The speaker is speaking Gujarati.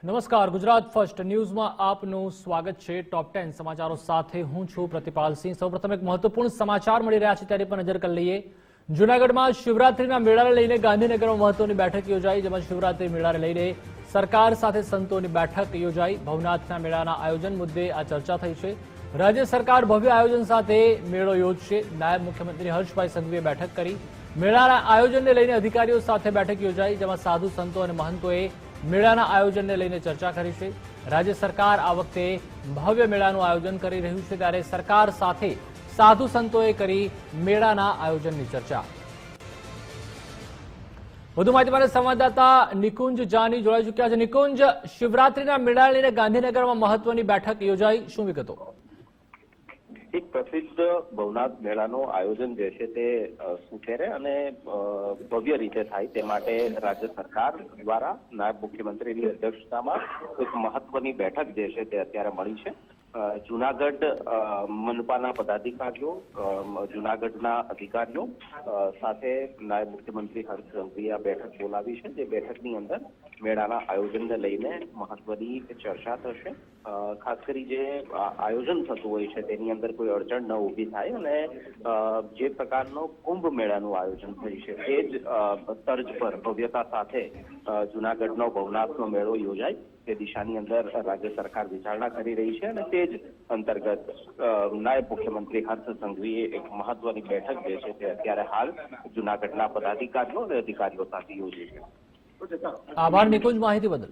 નમસ્કાર, ગુજરાત ફર્સ્ટ ન્યૂઝમાં આપનું સ્વાગત છે। ટોપ 10 સમાચારો સાથે હું છું પ્રતિપાલ સિંહ। સૌપ્રથમ એક મહત્વપૂર્ણ સમાચાર મળી રહ્યા છે ત્યારે પર નજર કરી લઈએ। જૂનાગઢમાં શિવરાત્રીના મેળાને લઈને ગાંધીનગરમાં મહત્વની બેઠક યોજાઈ, જેમાં શિવરાત્રી મેળાને લઈને સરકાર સાથે સંતોની બેઠક યોજાઈ। ભવનાથના મેળાના આયોજન મુદ્દે આ ચર્ચા થઈ છે। રાજ્ય સરકાર ભવ્ય આયોજન સાથે મેળો યોજશે। નાયબ મુખ્યમંત્રી હર્ષભાઈ સંઘવીએ બેઠક કરી। મેળાના આયોજનને લઈને અધિકારીઓ સાથે બેઠક યોજાઈ, જેમાં સાધુ સંતો અને મહંતોએ મેળાના આયોજનને લઈને ચર્ચા કરી છે। રાજ્ય સરકાર આ વખતે ભવ્ય મેળાનું આયોજન કરી રહ્યું છે, ત્યારે સરકાર સાથે સાધુ સંતોએ કરી મેળાના આયોજનની ચર્ચા। વધુ માહિતી માટે સંવાદદાતા નિકુંજ જાની જોડાઈ ચૂક્યા છે। નિકુંજ, શિવરાત્રીના મેળાને લઈને ગાંધીનગરમાં મહત્વની બેઠક યોજાઈ, શું વિગતો? એક પ્રસિદ્ધ ભવનાથ મેળાનું આયોજન જે છે તે સુખેરે અને ભવ્ય રીતે થાય તે માટે રાજ્ય સરકાર દ્વારા નાયબ મુખ્યમંત્રીની અધ્યક્ષતામાં એક મહત્વની બેઠક જે છે તે અત્યારે મળી છે। જૂનાગઢ મનપાના પદાધિકારીઓ, જૂનાગઢના અધિકારીઓ સાથે નાયબ મુખ્યમંત્રી હર્ષ સંઘવીએ આ બેઠક બોલાવી છે, જે બેઠકની અંદર મેળાના આયોજનને લઈને મહત્વની ચર્ચા થશે। ખાસ કરી જે આયોજન થતું હોય છે તેની અંદર કોઈ અડચણ ન ઊભી થાય અને જે પ્રકારનો કુંભ મેળાનું આયોજન થયું છે તે જ તર્જ પર ભવ્યતા સાથે જૂનાગઢનો ભવનાથનો મેળો યોજાય તે દિશાની અંદર રાજ્ય સરકાર વિચારણા કરી રહી છે અને તે જ અંતર્ગત નાયબ મુખ્યમંત્રી હર્ષ સંઘવીએ એક મહત્વની બેઠક જે છે તે અત્યારે હાલ જૂનાગઢના પદાધિકારીઓ અને અધિકારીઓ સાથે યોજી છે। આભાર નિકુંજ, માહિતી બદલ।